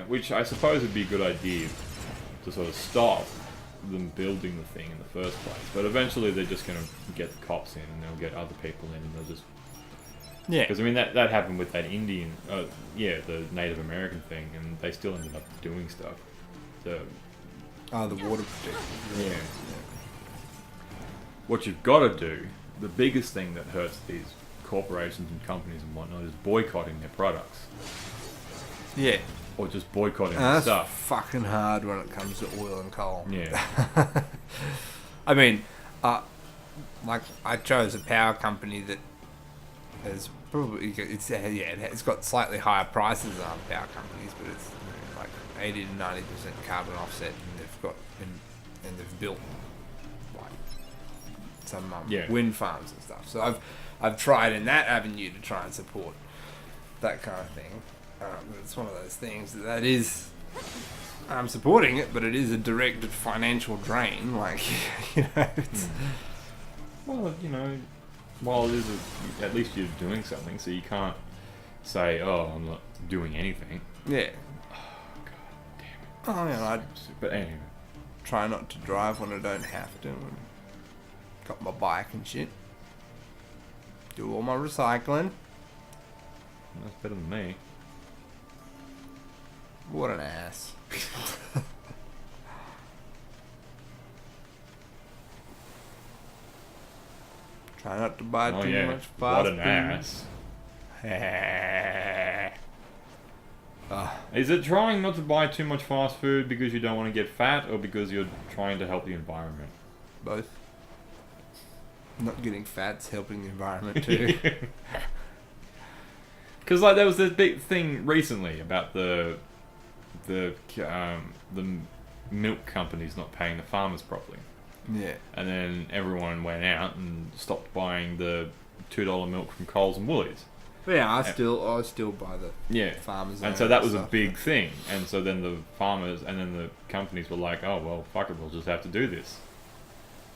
which I suppose would be a good idea to sort of stop them building the thing in the first place. But eventually they're just going to get the cops in, and they'll get other people in, and they'll just
Yeah.
Because I mean that happened with that Indian, the Native American thing, and they still ended up doing stuff. So
Oh, the water protection.
yeah. What you've got to do, the biggest thing that hurts these corporations and companies and whatnot, is boycotting their products.
Yeah.
Or just boycotting
And
their
that's
stuff.
fucking hard when it comes to oil and coal.
Yeah.
I mean, like I chose a power company that has probably it's got slightly higher prices than other power companies, but it's like 80 to 90% carbon offset, and they've got and they've built like some wind farms and stuff. So I've tried in that avenue to try and support that kind of thing. It's one of those things that is. I'm supporting it, but it is a direct financial drain. Like, it's...
Well, while it is, at least you're doing something, so you can't say, "Oh, I'm not doing anything."
Yeah.
Oh God damn it!
Oh, I
But anyway,
try not to drive when I don't have to. And got my bike and shit. Do all my recycling.
that's better than me.
What an ass. Try not to buy too much fast
What an
food.
ass. Is it trying not to buy too much fast food because you don't want to get fat, or because you're trying to help the environment?
Both. Not getting fat's helping the environment too.
Because like there was this big thing recently about the milk companies not paying the farmers properly.
Yeah.
And then everyone went out and stopped buying the $2 milk from Coles and Woolies.
But yeah, I still buy the farmers.
And so that was a big thing. And so then the farmers and then the companies were like, "Oh well, fuck it, we'll just have to do this."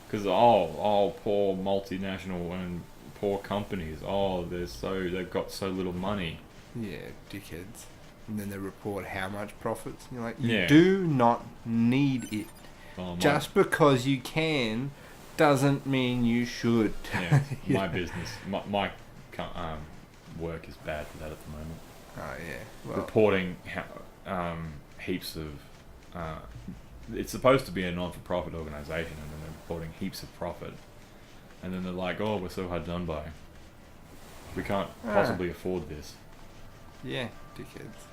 Because all poor multinational and poor companies, they've got so little money.
Yeah, dickheads. And then they report how much profits. And you're like,
Yeah.
you do not need it.
Oh,
Just because you can doesn't mean you should.
Yeah, my business, my work is bad for that at the moment.
Oh yeah. Well,
Reporting heaps of. It's supposed to be a non-for-profit organisation, and then they're reporting heaps of profit, and then they're like, "Oh, we're so hard done by. We can't possibly afford this."
yeah, dickheads.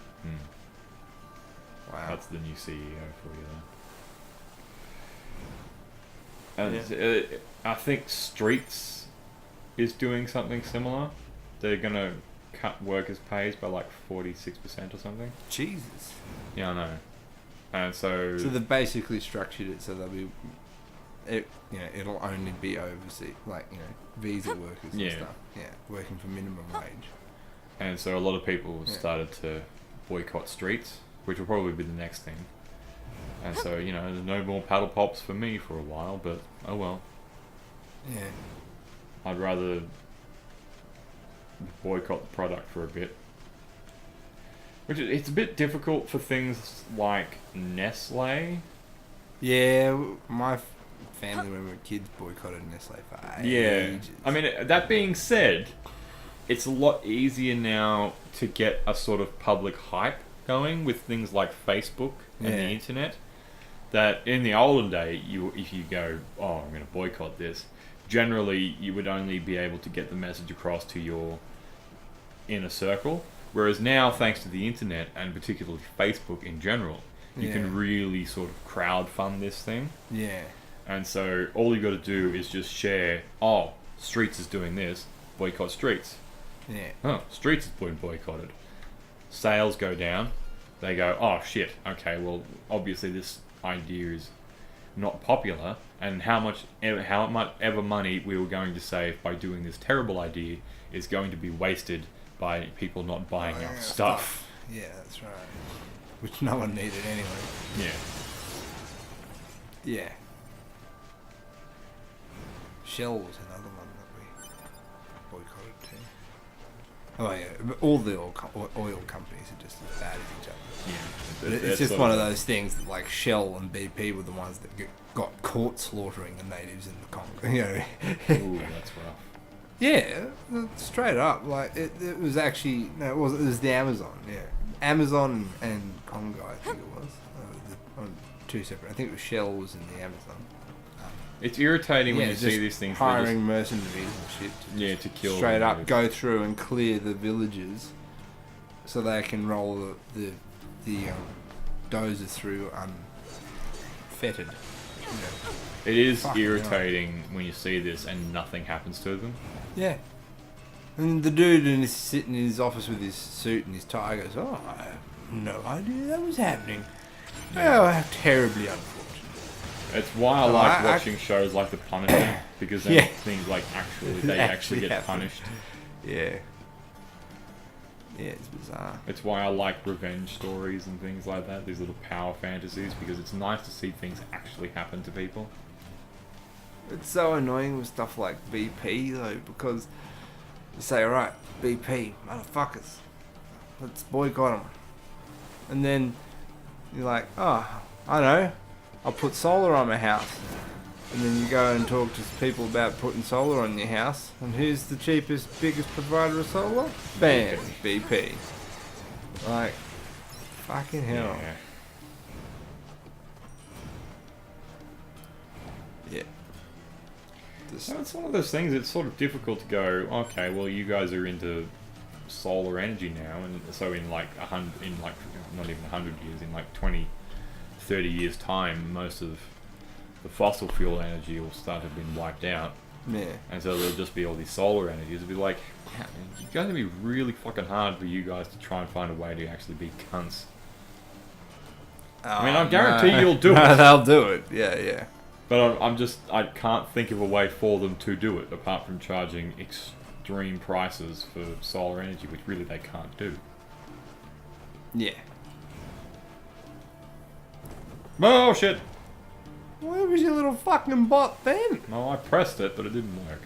Wow.
That's the new CEO for you. And I think Streets is doing something similar. They're gonna cut workers' pays by like 46% or something.
Jesus.
Yeah, I know. And so
they've basically structured it so it'll only be overseas, like visa workers and stuff. Yeah, working for minimum wage.
And so a lot of people started to boycott Streets, which will probably be the next thing. And so, there's no more paddle pops for me for a while, but oh well.
Yeah.
I'd rather boycott the product for a bit. It's a bit difficult for things like Nestle.
Yeah, my family when we were kids boycotted Nestle for ages.
I mean, that being said, it's a lot easier now to get a sort of public hype going with things like Facebook and the internet. That in the olden day, if you go, "Oh, I'm going to boycott this," generally you would only be able to get the message across to your inner circle. Whereas now, thanks to the internet and particularly Facebook in general, you can really sort of crowdfund this thing.
Yeah.
And so all you got to do is just share, "Oh, Streets is doing this, boycott Streets."
Yeah.
Oh, Streets is being boycotted. Sales go down. They go, "Oh shit, okay, well obviously this idea is not popular, and how much ever money we were going to save by doing this terrible idea is going to be wasted by people not buying our stuff."
Yeah, that's right. Which no one needed anyway.
Yeah.
Yeah. Shell was another one that we boycotted too. Oh yeah, but all the oil companies are just as bad as each other.
Yeah.
But it's just one of those things that like Shell and BP were the ones that got caught slaughtering the natives in the Congo.
Ooh, that's rough.
Yeah, straight up. Like it was actually no, it was the Amazon. Yeah, Amazon and Congo, I think it was. On two separate. I think it was Shell was in the Amazon.
It's irritating when you see these things.
Hiring mercenaries and shit.
To kill.
Straight up, go through and clear the villages, so they can roll the dozer through unfettered. You know.
It is irritating when you see this and nothing happens to them.
Yeah. And the dude is sitting in his office with his suit and his tie goes, "Oh, I have no idea that was happening.
Yeah.
Oh, how terribly unfortunate."
It's why I like watching shows like The Punisher, because then things like they actually get punished.
Yeah. Yeah, it's bizarre.
It's why I like revenge stories and things like that, these little power fantasies, because it's nice to see things actually happen to people.
It's so annoying with stuff like BP though, because you say, alright, BP, motherfuckers, let's boycott them. And then you're like, oh, I know, I'll put solar on my house. And then you go and talk to people about putting solar on your house, and who's the cheapest, biggest provider of solar? Bam, BP. Like, fucking hell. Yeah.
So it's one of those things. It's sort of difficult to go. Okay, well, you guys are into solar energy now, and so in like not even 100 years, in like 20, 30 years time, most of the fossil fuel energy will start to have been wiped out.
Yeah.
And so there'll just be all these solar energies. It'll be like, it's going to be really fucking hard for you guys to try and find a way to actually be cunts. I mean, I guarantee you'll do it.
They'll do it. Yeah, yeah.
But I can't think of a way for them to do it apart from charging extreme prices for solar energy, which really they can't do.
Yeah.
Oh shit!
Where was your little fucking bot then?
No, I pressed it, but it didn't work.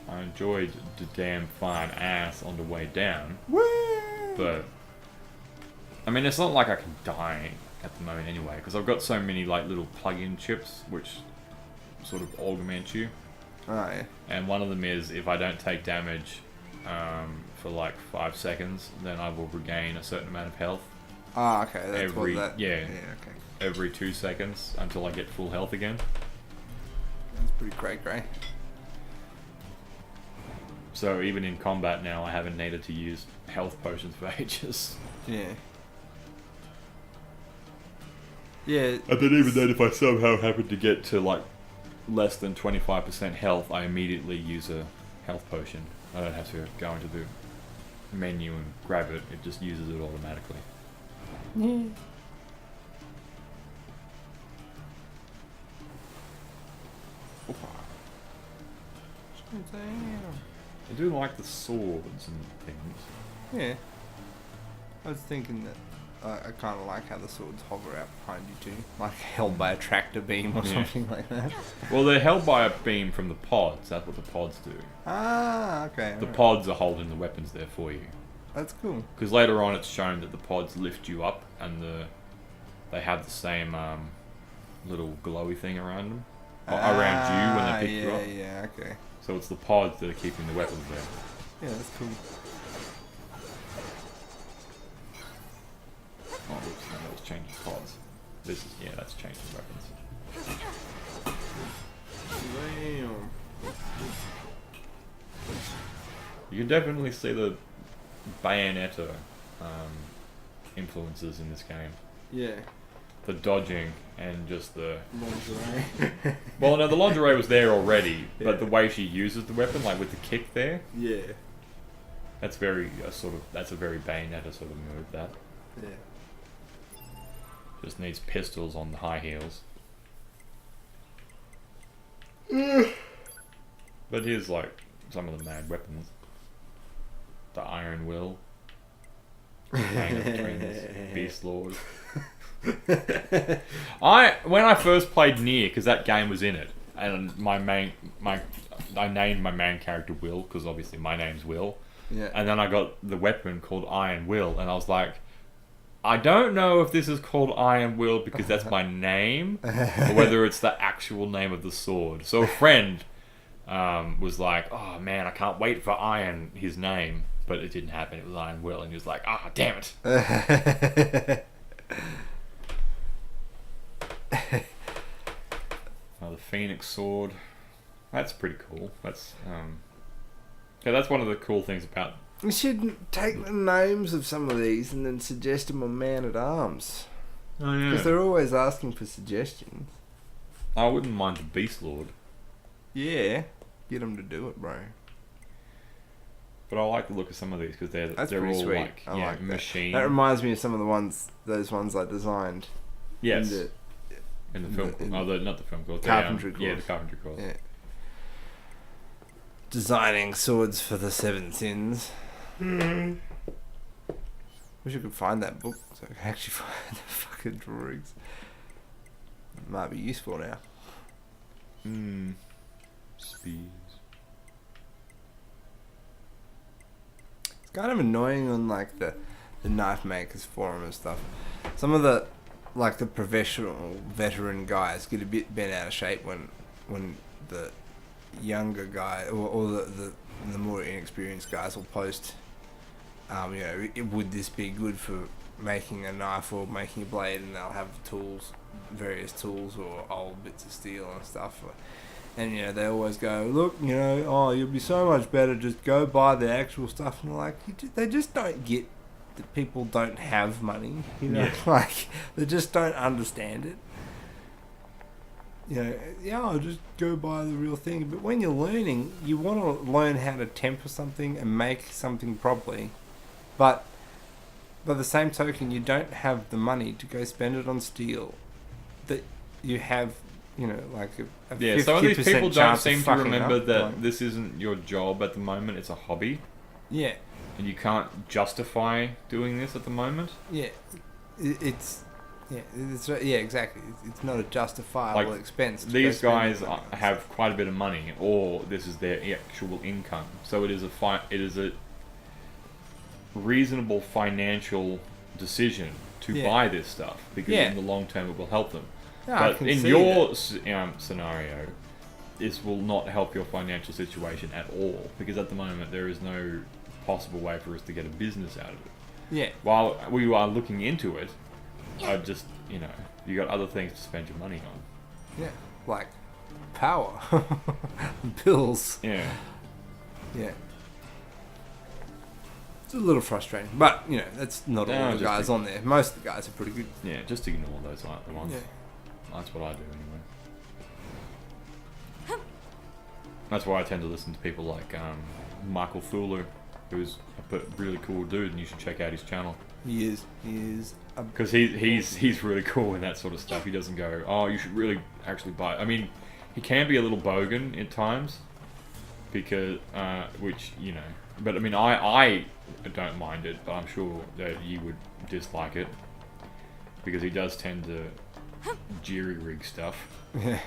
I enjoyed the damn fine ass on the way down.
Woo!
But I mean, it's not like I can die at the moment anyway, because I've got so many like little plug-in chips which sort of augment you.
Oh yeah.
And one of them is if I don't take damage for like 5 seconds, then I will regain a certain amount of health.
Ah, okay. That's okay.
Every 2 seconds until I get full health again.
That's pretty cray.
So even in combat now, I haven't needed to use health potions for ages.
Yeah. Yeah.
And then even then, if I somehow happen to get to like less than 25% health, I immediately use a health potion. I don't have to go into the menu and grab it. It just uses it automatically.
Yeah.
I do like the swords and things.
Yeah. I was thinking that I kind of like how the swords hover out behind you too, like held by a tractor beam or something like that.
Well, they're held by a beam from the pods. That's what the pods do.
Ah, okay.
The pods are holding the weapons there for you.
That's cool.
Because later on, it's shown that the pods lift you up, and they have the same little glowy thing around them, around you when they pick you up.
Yeah, okay.
So it's the pods that are keeping the weapons there.
Yeah, that's cool.
Oh, oops, no, that was changing pods. That's changing weapons.
Damn.
You can definitely see the Bayonetta influences in this game.
Yeah.
The dodging and just the...
Lingerie.
Well, no, the lingerie was there already, but the way she uses the weapon, like with the kick there...
Yeah.
That's very, that's a very Bayonetta sort of move, that.
Yeah.
Just needs pistols on the high heels. But here's like some of the mad weapons. The Iron Will. Hang of Twins. Beast Lord. When I first played Neir, because that game was in it, and I named my main character Will, because obviously my name's Will.
Yeah.
And then I got the weapon called Iron Will, and I was like, I don't know if this is called Iron Will because that's my name, or whether it's the actual name of the sword. So a friend was like, oh man, I can't wait for Iron, his name. But it didn't happen. It was Iron Will, and he was like, ah, damn it. The Phoenix Sword. That's pretty cool. That's that's one of the cool things about...
We should take the names of some of these and then suggest them on Man at Arms.
Oh, yeah.
Because they're always asking for suggestions.
I wouldn't mind the Beast Lord.
Yeah. Get them to do it, bro.
But I like the look of some of these because they're all
sweet.
like,
I like
machine.
That reminds me of some of those ones I designed.
Yes. In the film course. Not the film course.
Carpentry course.
Yeah, the carpentry course.
Yeah. Designing swords for the Seven Sins. Wish I could find that book so I could actually find the fucking drawings. It might be useful now.
Speeds.
It's kind of annoying on like the knife makers forum and stuff. Some of the professional veteran guys get a bit bent out of shape when the younger guy or the more inexperienced guys will post, would this be good for making a knife or making a blade, and they'll have various tools or old bits of steel and stuff. And they always go, look, you'll be so much better, just go buy the actual stuff. And they just don't get that people don't have money,
Yeah.
They just don't understand it. I'll just go buy the real thing. But when you're learning, you want to learn how to temper something and make something properly. But by the same token, you don't have the money to go spend it on steel that you have, a 50%
some of these people don't
chance
seem
of
to
fucking
remember
up.
that this isn't your job at the moment, it's a hobby.
Yeah.
And you can't justify doing this at the moment.
Yeah. Exactly. It's not a justifiable expense.
These guys have quite a bit of money, or this is their actual income. So it is a reasonable financial decision to buy this stuff because in the long term it will help them.
Yeah,
but in your scenario, this will not help your financial situation at all because at the moment there is no possible way for us to get a business out of it.
Yeah.
While we are looking into it, I just, you got other things to spend your money on.
Yeah, like power, bills.
Yeah.
Yeah. It's a little frustrating, but that's not all the guys on there. Most of the guys are pretty good.
Yeah, just ignore those other ones.
Yeah.
That's what I do anyway. That's why I tend to listen to people like Michael Fuller, who's a really cool dude, and you should check out his channel.
He is.
Because he's really cool in that sort of stuff. He doesn't go, oh, you should really actually buy it. I mean, he can be a little bogan at times, because But I mean, I don't mind it, but I'm sure that you would dislike it because he does tend to jerry rig stuff.
Yeah.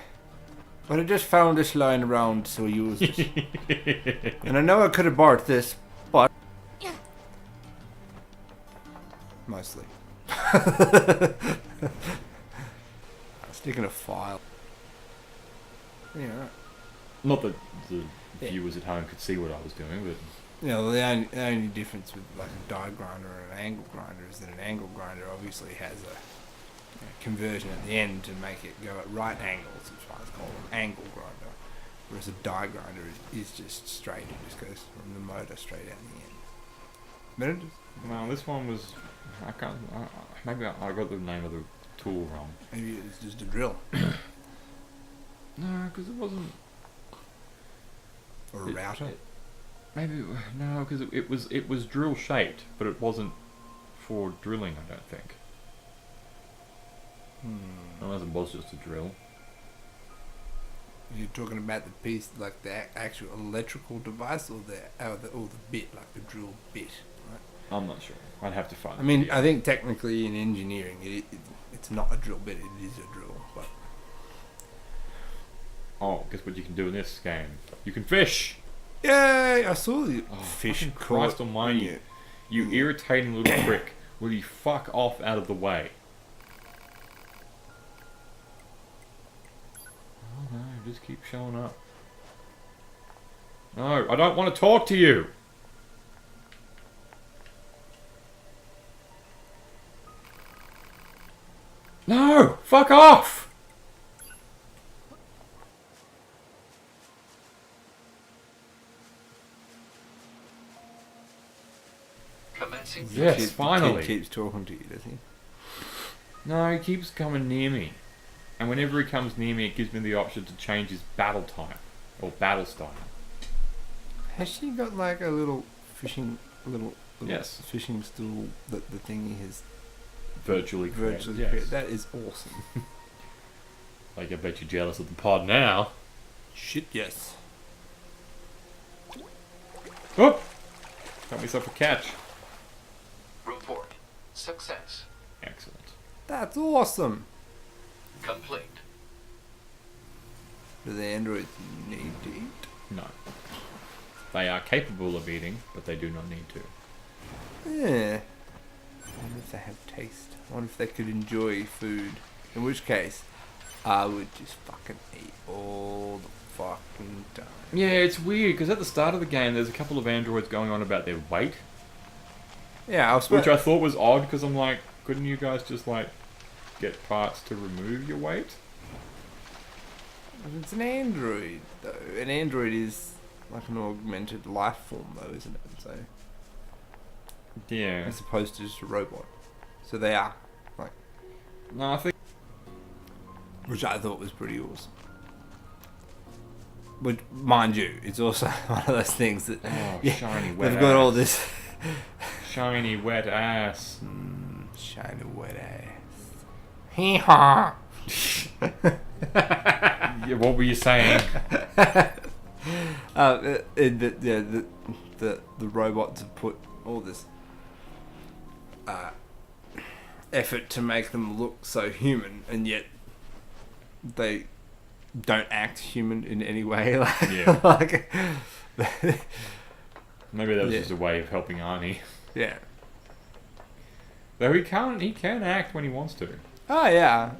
But I just found this lying around, so I used it. And I know I could have bought this, but mostly. Sticking a file. Yeah. Right.
Not that the viewers at home could see what I was doing, but.
The only difference with like a die grinder and an angle grinder is that an angle grinder obviously has a conversion at the end to make it go at right angles, which is why it's called an angle grinder. Whereas a die grinder is just straight, it just goes from the motor straight out the end. But it just,
no, this one was, maybe I got the name of the tool wrong.
Maybe it was just a drill.
No, because it wasn't.
Or a router.
No, because it was drill shaped, but it wasn't for drilling. I don't think. Unless it was just a drill.
You're talking about the piece, like the actual electrical device, or the bit, like the drill bit, right?
I'm not sure. I'd have to find.
I mean, I think technically in engineering, it's not a drill bit; it is a drill. But
guess what you can do in this game? You can fish.
Yay! I saw the fish.
Christ almighty! You irritating little prick! Will you fuck off out of the way? Oh no, just keep showing up. No, I don't want to talk to you! No! Fuck off!
Commencing.
Yes, finally.
He keeps talking to you, does he?
No, he keeps coming near me. And whenever he comes near me, it gives me the option to change his battle type. Or battle style.
Has she got like a little fishing, little
Yes.
fishing stool that the thingy has
Virtually
virtually
created,
created?
yes.
That is awesome.
Like, I bet you're jealous of the pod now.
Shit, yes.
Oh! Got myself a catch.
Report. Success.
Excellent.
That's awesome.
Complete.
Do the androids need to eat?
No. They are capable of eating, but they do not need to.
Yeah. I wonder if they have taste. I wonder if they could enjoy food. In which case, I would just fucking eat all the fucking time.
Yeah, it's weird, because at the start of the game, there's a couple of androids going on about their weight.
Yeah, I was
Which I thought was odd, because I'm like, couldn't you guys just, like, get parts to remove your weight?
It's an android, though. An android is like an augmented life form, though, isn't it? So,
Yeah.
as opposed to just a robot. So they are, like,
No, I think...
which I thought was pretty awesome. But mind you, it's also one of those things that
Oh,
yeah,
shiny wet
they've got all
ass.
this
Shiny wet ass.
shiny wet ass. Hee haw.
Yeah, what were you saying?
The robots have put all this effort to make them look so human, and yet they don't act human in any way. Like,
Yeah.
like
Maybe that was
Yeah.
just a way of helping Arnie.
yeah.
Though he can act when he wants to.
Oh yeah,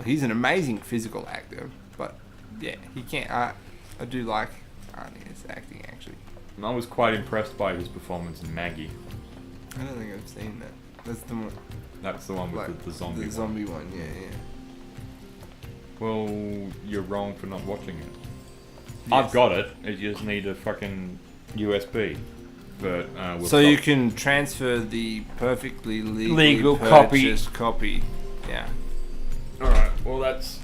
he's an amazing physical actor, but yeah, he can't. I do like Arnie's acting actually.
And I was quite impressed by his performance in Maggie.
I don't think I've seen that. That's the one.
That's the one with
Like
the zombie
The
one.
zombie one, yeah.
Well, you're wrong for not watching it.
Yes.
I've got it. You just need a fucking USB. But we'll
So you
stop.
can transfer the perfectly
Legal
purchased copy. Yeah.
Alright, well that's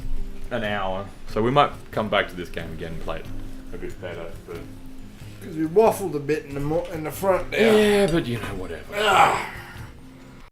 an hour. So we might come back to this game again and play it a bit better. But
Because we waffled a bit in the front
yeah, but you know, whatever.